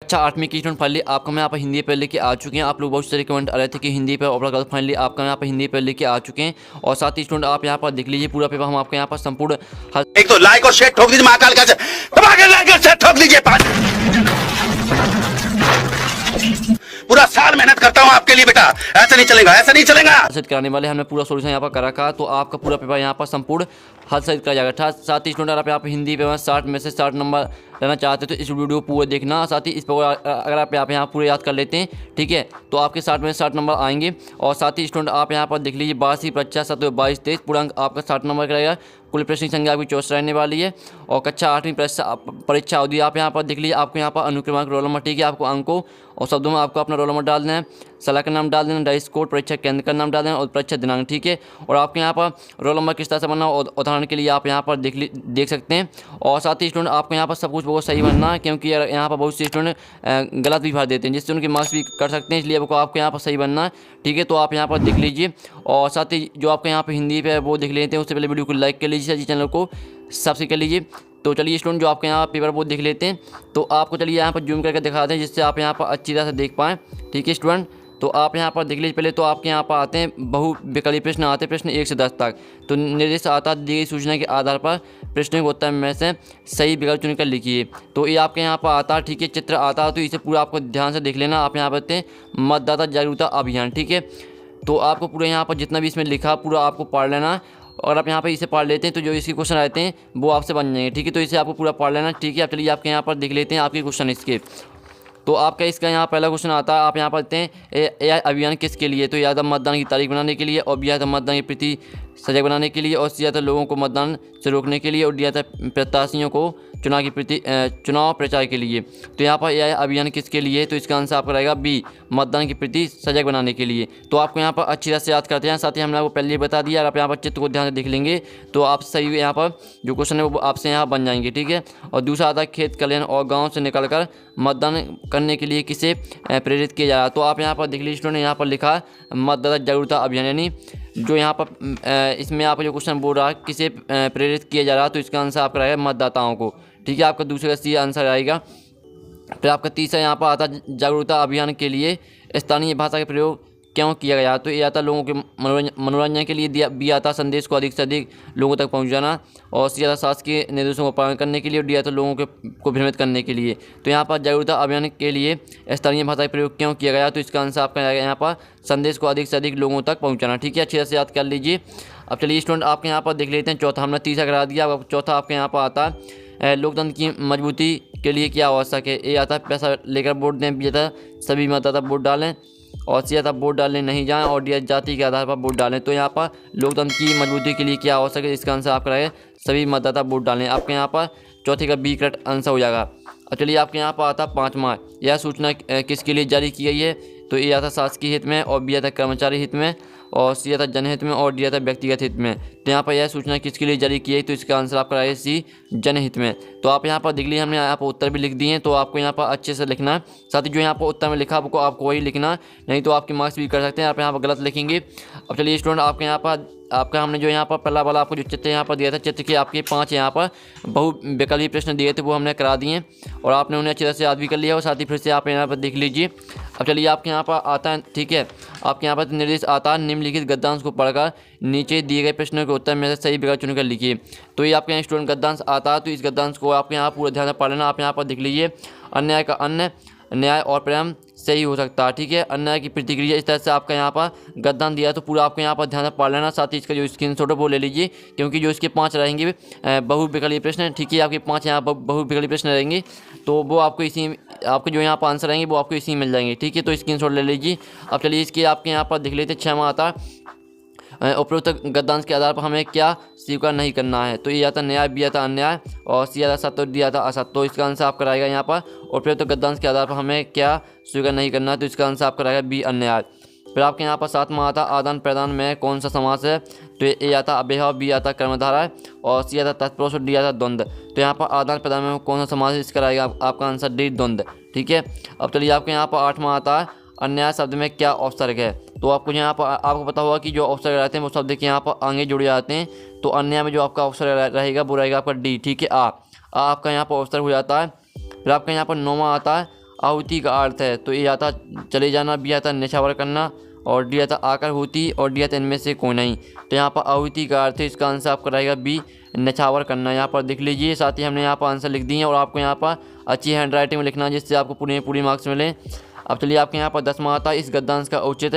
अच्छा 8वीं की स्टूडेंट फाइनली आपका मैं यहाँ पर हिंदी पे लेके आ चुके हैं। आप लोग बहुत सारे कमेंट आ रहे थे कि हिंदी पे और गलत, फाइनली आपका यहाँ पर हिंदी पे लेके आ चुके हैं। और साथ ही स्टूडेंट आप यहाँ पर देख लीजिए पूरा पेपर हम आपके यहाँ पर संपूर्ण एक तो लाइक और शेयर ठोक दीजिए, महाकाल का लाइक और शेयर ठोक दीजिए। पूरा साल मेहनत करता हूँ आपके लिए बेटा, ऐसा नहीं चलेगा, ऐसा नहीं चलेगा। सेट कराने वाले हमने पूरा सोल्यूशन यहाँ पर कर रखा, तो आपका पूरा पेपर यहाँ पर संपूर्ण हल सेट करा जाएगा। साथ ही स्टूडेंट आप यहाँ पर हिंदी पे 60 में से 60 नंबर लेना चाहते हो तो इस वीडियो पूरा देखना। साथ ही इस पर अगर आप यहाँ पूरे याद कर लेते हैं, ठीक है, तो आपके 60 में 60 नंबर आएंगे। और साथ ही स्टूडेंट आप यहाँ पर देख लीजिए 12वीं परीक्षा 7 22 23 पूर्णांक आपका 60 नंबर का रहेगा। कुल प्रश्न की संख्या आपकी 64 रहने वाली है। और कक्षा 8वीं परीक्षा अवधि आप यहाँ पर देख लीजिए, आपको यहाँ पर अनुक्रमांक रोल नंबर, ठीक है, आपको अंकों और शब्दों में आपको अपना रोल नंबर डाल देना है, सलाह का नाम डाल देना, डाइस कोड, परीक्षा केंद्र का नाम डाल देना और परीक्षा दिनांक, ठीक है। और आपके यहाँ पर रोल नंबर किस तरह से बनना उदाहरण के लिए आप यहाँ पर देख सकते हैं। और साथ ही स्टूडेंट आपको यहाँ पर सब कुछ बहुत सही बनना है, क्योंकि यहाँ पर बहुत से स्टूडेंट गलत भी भर देते हैं जिससे उनके मार्क्स भी कर सकते हैं, इसलिए आपको यहाँ पर सही बनना है, ठीक है। तो आप यहाँ पर देख लीजिए। और साथ ही जो आपके यहाँ पर हिंदी पे वो देख लेते हैं, उससे पहले वीडियो को लाइक कर लीजिए, चैनल को सब्सक्राइब कर लीजिए। तो चलिए स्टूडेंट जो आपके यहाँ पेपर वो देख लेते हैं, तो आपको चलिए यहाँ पर जूम करके दिखाते हैं जिससे आप यहाँ पर अच्छी तरह से देख पाएँ, ठीक है स्टूडेंट। तो आप यहाँ पर देख लीजिए, पहले तो आपके यहाँ पर आते हैं बहुविकल्पी प्रश्न आते हैं, प्रश्न 1 से 10 तक। तो निर्देश आता दी गई सूचना के आधार पर प्रश्नों के उत्तर में से सही विकल्प चुनकर लिखिए। तो ये आपके यहाँ पर आता है, ठीक है, चित्र आता है, तो इसे पूरा आपको ध्यान से देख लेना। आप यहाँ पर देखते हैं मतदाता जागरूकता अभियान, ठीक है। तो आपको पूरे यहाँ पर जितना भी इसमें लिखा पूरा आपको पढ़ लेना। और आप यहाँ पर इसे पढ़ लेते हैं तो जो इसके क्वेश्चन रहते हैं वो आपसे बन जाएंगे, ठीक है। तो इसे आपको पूरा पढ़ लेना, ठीक है। आप चलिए आपके यहाँ पर देख लेते हैं आपके क्वेश्चन इसके। तो आपका इसका यहाँ पहला क्वेश्चन आता है, आप यहाँ पर देखते हैं यह अभियान किसके लिए। तो या तो मतदान की तारीख बनाने के लिए, और बी या तो मतदान की प्रति सजग बनाने के लिए, और सी या तो लोगों को मतदान से रोकने के लिए, और डी या तो प्रत्याशियों को चुनाव प्रचार के लिए। तो यहाँ पर यह अभियान किसके लिए, तो इसका आंसर आपका रहेगा बी, मतदान की प्रति सजग बनाने के लिए। तो आपको यहाँ पर अच्छी तरह से याद करते हैं। साथ ही हमने आपको पहले ही बता दिया, अगर आप यहाँ पर चित्र को ध्यान से देख लेंगे तो आप सही यहाँ पर जो क्वेश्चन है वो आपसे यहाँ बन जाएंगे, ठीक है। और दूसरा आता है खेत खलिहान और गाँव से निकलकर मतदान करने के लिए किसे प्रेरित किया जा रहा है। तो आप यहाँ पर देख लीजिए स्टूडेंट, यहाँ पर लिखा मतदाता जागरूकता अभियान, यानी जो यहाँ पर इसमें आप जो क्वेश्चन बोल रहा है किसे प्रेरित किया जा रहा है, तो इसका आंसर आपका रहेगा मतदाताओं को, ठीक है। आपका दूसरे का सी आंसर आएगा। फिर आपका तीसरा यहाँ पर आता है जागरूकता अभियान के लिए स्थानीय भाषा का प्रयोग क्यों किया गया। तो ये आता लोगों के मनोरंजन के लिए, दिया बी आता संदेश को अधिक से अधिक लोगों तक पहुंचाना, और सी आता शासकीय निर्देशों को पालन करने के लिए, और डी आता लोगों को भ्रमित करने के लिए। तो यहाँ पर जागरूकता अभियान के लिए स्थानीय भाषा का प्रयोग क्यों किया गया, तो इसका आंसर आपका आएगा यहाँ पर संदेश को अधिक से अधिक लोगों तक पहुँचाना, ठीक है। अच्छी तरह से याद कर लीजिए। अब चलिए स्टूडेंट आपके यहाँ पर देख लेते हैं चौथा, हमने तीसरा करा दिया। अब चौथा आपके यहाँ पर आता है लोकतंत्र की मजबूती के लिए क्या आवश्यक है। ए आता है पैसा लेकर वोट दें, बी आता है सभी मतदाता वोट डालें, और सी आता वोट डालने नहीं जाएं, और डी जाति के आधार पर वोट डालें। तो यहाँ पर लोकतंत्र की मजबूती के लिए क्या आवश्यक है, इसका आंसर आपका रहेगा सभी मतदाता वोट डालें। आपके यहाँ पर चौथे का बी करेक्ट आंसर हो जाएगा। और चलिए आपके यहाँ पर आता है पाँचवा, यह सूचना किसके लिए जारी की गई है। तो ए आता शासकीय हित में, और बी आता कर्मचारी हित में, और सी आता जनहित में, और डी आता व्यक्तिगत हित में। तो यहाँ पर यह सूचना किसके लिए जारी की है, तो इसका आंसर आपका रहेगा सी जनहित में। तो आप यहाँ पर देख लीजिए, हमने यहाँ पर उत्तर भी लिख दिए हैं, तो आपको यहाँ पर अच्छे से लिखना है। साथ ही जो यहाँ पर उत्तर में लिखा आपको वही लिखना है, नहीं तो आपके मार्क्स भी कर सकते हैं, आप यहाँ पर गलत लिखेंगे। अब चलिए स्टूडेंट आपके यहाँ पर आपका हमने जो यहाँ पर पहला वाला आपको जो चित्र यहाँ पर दिया था, चित्र के आपके 5 यहाँ पर बहुविकल्पी प्रश्न दिए थे वो हमने करा दिए, और आपने उन्हें अच्छी तरह से याद भी कर लिया। और साथ ही फिर से आप यहाँ पर देख लीजिए। अब चलिए आपके यहाँ पर आता है, ठीक है, आपके यहाँ पर निर्देश आता है निम्नलिखित गद्यांश को पढ़कर नीचे दिए गए प्रश्नों के उत्तर में से सही विकल्प चुनकर लिखिए। तो ये आपके यहाँ स्टूडेंट गद्यांश आता है, तो इस गद्यांश को आपके यहाँ पूरा ध्यान से पढ़ लेना। आप यहाँ पर देख लीजिए, अन्याय का अन्य, न्याय और प्रेम सही हो सकता है, ठीक है। अन्याय की प्रतिक्रिया, इस तरह से आपका यहाँ पर गद्दान दिया, तो पूरा आपको यहाँ पर ध्यान से पढ़ लेना। साथ ही इसका जो स्क्रीनशॉट है वो ले लीजिए, क्योंकि जो इसके 5 रहेंगे बहुविकल्पी प्रश्न, ठीक है, आपके 5 यहाँ बहुविकल्पी प्रश्न रहेंगे, तो वो आपको इसी आपके जो यहाँ पर आंसर रहेंगे वो आपको इसी में मिल जाएंगे, ठीक है। तो स्क्रीनशॉट ले लीजिए। अब चलिए इसके आपके यहाँ पर देख लेते हैं 6वां आता उपरोक्त गद्यांश के आधार पर हमें क्या स्वीकार नहीं करना है। तो ये आता न्याय, बी आता अन्याय, और सी आता सत्य, डी आता असत्य। तो इसका आंसर आपका रहेगा यहाँ पर उपरोक्त गद्यांश के आधार पर हमें क्या स्वीकार नहीं करना है, तो इसका आंसर आपका रहेगा बी अन्याय। फिर आपके यहाँ पर 7वां आता आदान प्रदान में कौन सा समास है। तो ए आता अव्यय, बी आता कर्मधारय, और सी आता तत्पुरुष, और डी आता द्वंद्व। तो यहाँ पर आदान प्रदान में कौन सा समास है, इसका रहेगा आपका आंसर डी द्वंद्व, ठीक है। अब चलिए आपके यहाँ पर 8वां आता है अन्याय शब्द में क्या उपसर्ग है। तो आपको यहाँ पर आपको पता होगा कि जो उपसर्ग रहते हैं वो शब्द के यहाँ पर आगे जुड़े जाते हैं। तो अन्याय में जो आपका उपसर्ग रहेगा वो रहेगा आपका डी, ठीक है। आ आपका यहाँ पर उपसर्ग हो जाता है। फिर आपका यहाँ पर 9वां आता है आहुति का अर्थ है, तो ए आता चले जाना, बी आता न्यौछावर करना और डी आता आकर होती और डी आता इनमें से कोई नहीं। तो यहाँ पर आहुति का अर्थ है, इसका आंसर आपका रहेगा बी न्यौछावर करना। यहाँ पर देख लीजिए, साथ ही हमने यहाँ पर आंसर लिख दिए और आपको यहाँ पर अच्छी हैंड राइटिंग में लिखना है जिससे आपको पूरी मार्क्स मिले। अब चलिए आपके यहाँ पर 10वां आता है, इस गद्यांश का उचित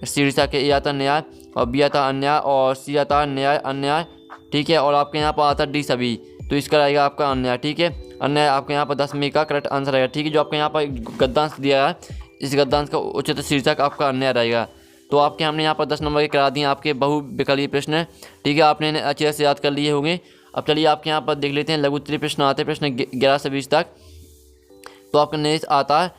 शीर्षक है। ए आता न्याय और बी आता अन्याय और सी आता न्याय अन्याय, ठीक है। और आपके यहाँ पर आता डी सभी, तो इसका रहेगा आपका अन्याय, ठीक है। अन्याय आपके यहाँ पर 10वीं का करेक्ट आंसर रहेगा, ठीक है। जो आपके यहाँ पर गद्यांश दिया है, इस गद्यांश का उचित शीर्षक आपका अन्याय रहेगा। तो आपके हमने यहाँ पर 10 नंबर के करा दिए आपके बहुविकल्पीय प्रश्न, ठीक है। आपने इन्हें अच्छे से याद कर लिए होंगे। अब चलिए आपके यहाँ पर देख लेते हैं लघु उत्तरीय प्रश्न आते हैं, प्रश्न 11 से 20 तक। तो आपका निर्देश आता है,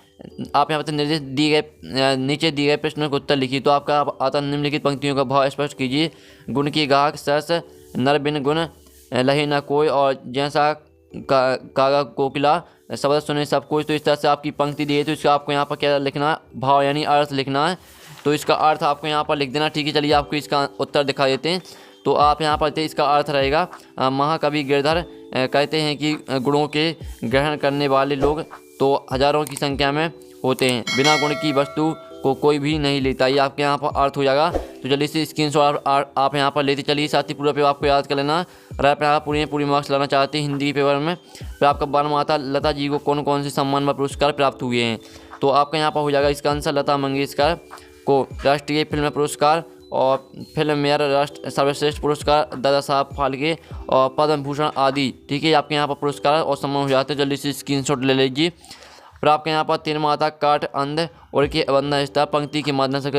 आप यहाँ पर निर्देश दिए गए नीचे दिए गए प्रश्नों का उत्तर लिखिए। तो आपका आता निम्नलिखित पंक्तियों का भाव स्पष्ट कीजिए। गुण की गाहक सरस, नर बिन गुण लहे न कोई, और जैसा कागा कोकिला शब्द सुने सब कुछ। तो इस तरह से आपकी पंक्ति दी है, तो इसका आपको यहाँ पर क्या लिखना है, भाव यानी अर्थ लिखना है। तो इसका अर्थ आपको यहाँ पर लिख देना, ठीक है। चलिए आपको इसका उत्तर दिखा देते हैं। तो आप यहाँ पर इसका अर्थ रहेगा, महाकवि गिरधर कहते हैं कि गुणों के ग्रहण करने वाले लोग तो हजारों की संख्या में होते हैं, बिना गुण की वस्तु को कोई भी नहीं लेता। ये आपके यहाँ पर अर्थ हो जाएगा। तो जल्दी से स्क्रीनशॉट आप यहाँ पर लेते चलिए, साथ ही पूरा पेपर आपको याद कर लेना। अगर आप यहाँ पूरी मार्क्स लाना चाहते हैं हिंदी पेपर में, फिर आपका 12वां आता लता जी को कौन कौन से सम्मान व पुरस्कार प्राप्त हुए हैं। तो आपका यहाँ पर हो जाएगा इसका आंसर, लता मंगेशकर को राष्ट्रीय फिल्म पुरस्कार और फिल्म मेयर राष्ट्र सर्वश्रेष्ठ पुरस्कार, दादा साहब फाल्के और पद्म भूषण आदि, ठीक है। आपके यहाँ पर पुरस्कार और सम्मान हो जाते हैं। जल्दी से स्क्रीनशॉट ले लीजिए। फिर आपके यहाँ पर 13वां आता काट अंध और के अबंध हिस्सा पंक्ति के माध्यम से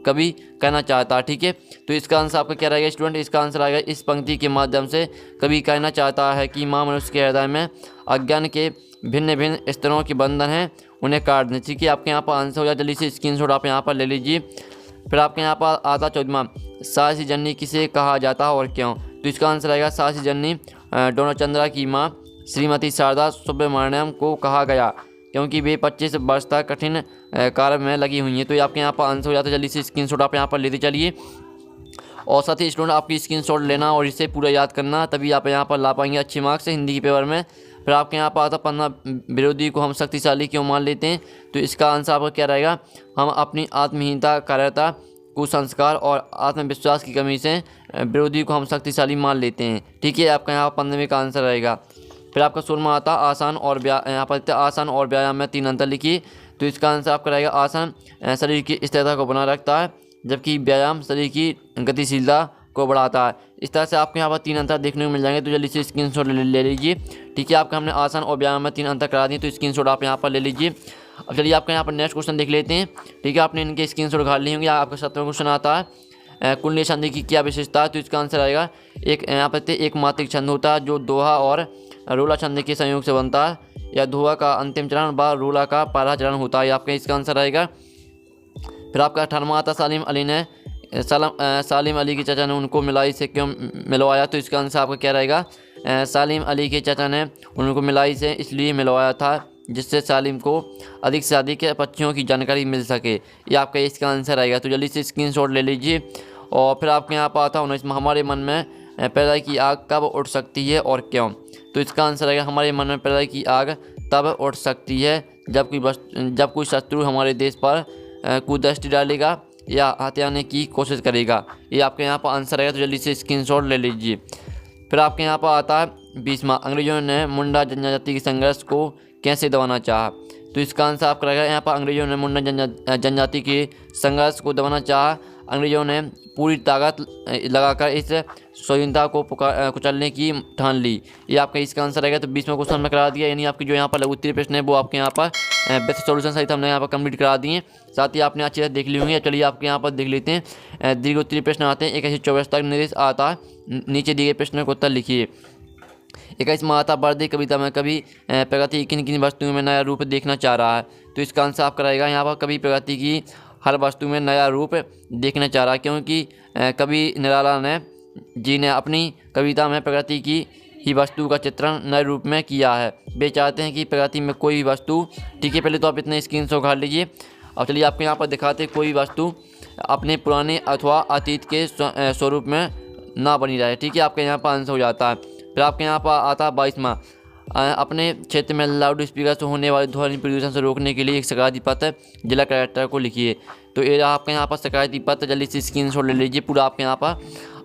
कभी कहना चाहता है, ठीक है। तो इसका आंसर आपका क्या रहेगा स्टूडेंट, इसका आंसर आएगा इस पंक्ति के माध्यम से कभी कहना चाहता है कि माँ मनुष्य के हृदय में अज्ञान के भिन्न भिन्न स्तरों के बंधन हैं, उन्हें काट दें, ठीक है। आपके यहाँ पर आंसर हो जाए। जल्दी से स्क्रीनशॉट आप यहाँ पर ले लीजिए। फिर आपके यहाँ पर आता 14वां, साहसी जननी किसे कहा जाता है और क्यों। तो इसका आंसर आएगा साहसी जननी डोनाचंद्रा की माँ श्रीमती शारदा सुब्रमण्यम को कहा गया क्योंकि वे 25 वर्ष तक कठिन कार्य में लगी हुई हैं। तो ये आपके यहाँ पर आंसर हो जाता है। जल्दी से स्क्रीनशॉट आप यहाँ पर लेते चलिए। और साथ ही स्टूडेंट आपकी स्क्रीनशॉट लेना और इसे पूरा याद करना, तभी आप यहाँ पर ला पाएंगे अच्छी मार्क्स से हिंदी के पेपर में। फिर आपके यहाँ पर आता 15, विरोधी को हम शक्तिशाली क्यों मान लेते हैं। तो इसका आंसर आपका क्या रहेगा, हम अपनी आत्महीनता, कार्यता, कुसंस्कार और आत्मविश्वास की कमी से विरोधी को हम शक्तिशाली मान लेते हैं, ठीक है। आपका यहाँ 15वें का आंसर रहेगा। फिर आपका 16वां आता आसान और यहाँ पर आसान और व्यायाम में 3 अंतर लिखिए। तो इसका आंसर आपका रहेगा आसन शरीर की स्थिरता को बनाए रखता है, जबकि व्यायाम शरीर की गतिशीलता को बढ़ाता है। इस तरह से आपको यहाँ पर 3 अंतर देखने को मिल जाएंगे। तो जल्दी से स्क्रीनशॉट ले लीजिए, ठीक है। आपका हमने आसन और व्यायाम में 3 अंतर करा दिए, तो स्क्रीनशॉट आप यहाँ पर ले लीजिए। अब चलिए आपका यहाँ पर नेक्स्ट क्वेश्चन देख लेते हैं, ठीक है। आपने इनके स्क्रीनशॉट उठा लिए होंगे। आपका 7वां क्वेश्चन आता है कुंडली संधि की क्या विशेषता है। तो इसका आंसर आएगा एक यहाँ पर एक मात्रिक छंद होता है जो दोहा और रोला छंद के संयोग से बनता है, या दोहा का अंतिम चरण व रोला का पहला चरण होता है। आपका इसका आंसर आएगा। फिर आपका 18वां आता सालिम अली के चाचा ने उनको मिलाई से क्यों मिलवाया। तो इसका आंसर आपका क्या रहेगा, सालिम अली के चाचा ने उनको मिलाई से इसलिए मिलवाया था जिससे सालिम को अधिक से अधिक पक्षियों की जानकारी मिल सके। ये आपका इसका आंसर आएगा। तो जल्दी से स्क्रीनशॉट ले लीजिए। और फिर आपके यहाँ पर आता 19वां, हमारे मन में पैदा की आग कब उठ सकती है और क्यों। तो इसका आंसर आएगा हमारे मन में पैदा की आग तब उठ सकती है जब कोई शत्रु हमारे देश पर कुदृष्टि डालेगा या हथियाने की कोशिश करेगा। ये आपके यहाँ पर आंसर आएगा। तो जल्दी से स्क्रीनशॉट ले लीजिए। फिर आपके यहाँ पर आता है 20वां, अंग्रेजों ने मुंडा जनजाति के संघर्ष को कैसे दबाना चाहा। तो इसका आंसर आपका रहेगा यहाँ पर अंग्रेजों ने मुंडा जनजाति के संघर्ष को दबाना चाहा। अंग्रेजों ने पूरी ताकत लगाकर इस स्वाधीनता को कुचलने की ठान ली। ये आपका इसका आंसर रहेगा। तो 20वां क्वेश्चन में करा दिया, यानी आपकी जो यहाँ पर लघु उत्तरीय प्रश्न है वो आपके यहाँ पर बेस्ट सॉल्यूशन सहित हमने यहाँ पर कंप्लीट करा दिए। साथ ही आपने अच्छे से देख ली होंगी। चलिए आपके यहाँ पर देख लेते हैं दीर्घ उत्तरीय प्रश्न आते हैं। 21 से 24 तक निर्देश आता है, नीचे दिए गए प्रश्नों को उत्तर लिखिए। 21वां आता वर्दी कविता में कभी प्रगति किन किन वस्तुओं में नया रूप देखना चाह रहा है। तो इसका आंसर आपका रहेगा यहाँ पर कभी प्रगति की हर वस्तु में नया रूप देखना चाह रहा है, क्योंकि कवि निराला जी ने अपनी कविता में प्रगति की ही वस्तु का चित्रण नए रूप में किया है। वे चाहते हैं कि प्रगति में कोई भी वस्तु, ठीक है, पहले तो आप इतने स्क्रीनशॉट उठा लीजिए। और चलिए आपको यहाँ पर दिखाते हैं कोई वस्तु अपने पुराने अथवा अतीत के स्वरूप में ना बनी रहे, ठीक है। आपके यहाँ पर आंसर हो जाता है। फिर आपके यहाँ पर आता 22वां, अपने क्षेत्र में लाउड स्पीकर से होने वाले ध्वनि प्रदूषण से रोकने के लिए एक शिकायती पत्र जिला कलेक्टर को लिखिए। तो ये आपके यहाँ पर शिकायती पत्र, जल्दी से स्क्रीनशॉट ले लीजिए। पूरा आपके यहाँ पर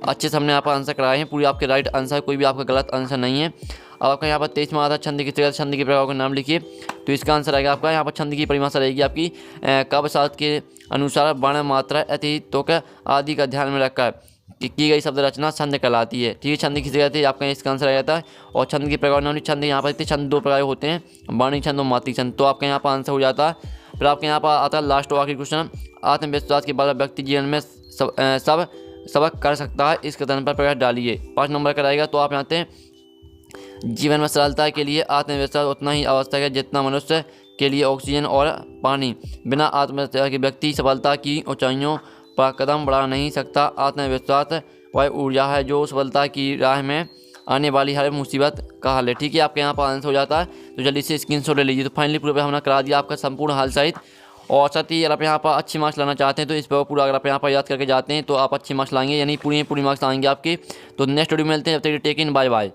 अच्छे से हमने यहाँ पर आंसर कराए हैं, पूरी आपके राइट आंसर, कोई भी आपका गलत आंसर नहीं है। अब आपका यहाँ पर 23 में आता है छंद की जगह छंद के प्रकार का नाम लिखिए। तो इसका आंसर आएगा आपका यहाँ पर छंद की परिभाषा रहेगी आपकी काव्य शास्त्र के अनुसार वर्ण मात्रा अति तुक आदि का ध्यान में रखकर की गई शब्द रचना छंद कहलाती है। ठीक है, छंद की जगह थे आपका इसका आंसर आ जाता है। और छंद के प्रकार नाम छंद यहाँ पर छंद 2 प्रकार होते हैं, वाणी छंद और मात्री छंद। तो आपका यहाँ पर आंसर हो जाता है। फिर आपके यहाँ पर आता है लास्ट और आखिरी क्वेश्चन, आत्मविश्वास के बाद व्यक्ति जीवन में सब सबक कर सकता है, इस कथन पर प्रकाश डालिए। 5 नंबर का रहेगा। तो आप जानते हैं जीवन में सरलता के लिए आत्मविश्वास उतना ही आवश्यक है जितना मनुष्य के लिए ऑक्सीजन और पानी। बिना आत्मविश्वास के व्यक्ति सफलता की ऊंचाइयों पर कदम बढ़ा नहीं सकता। आत्मविश्वास वह ऊर्जा है जो सफलता की राह में आने वाली हर मुसीबत का हल है। ठीक है, आपके यहाँ पर आंसर हो जाता है। तो जल्दी से स्क्रीनशॉट ले लीजिए। तो फाइनली पूरा हमने करा दिया आपका संपूर्ण हल सहित। और साथ ही अगर आप यहाँ पर अच्छे मार्क्स लाना चाहते हैं तो इस पर पूरा अगर आप यहाँ पर याद करके जाते हैं तो आप अच्छे मार्क्स लाएंगे, यानी पूरी मार्क्स आएंगे आपके। तो नेक्स्ट वीडियो में मिलते हैं, जब तक टेक इन, बाय बाय।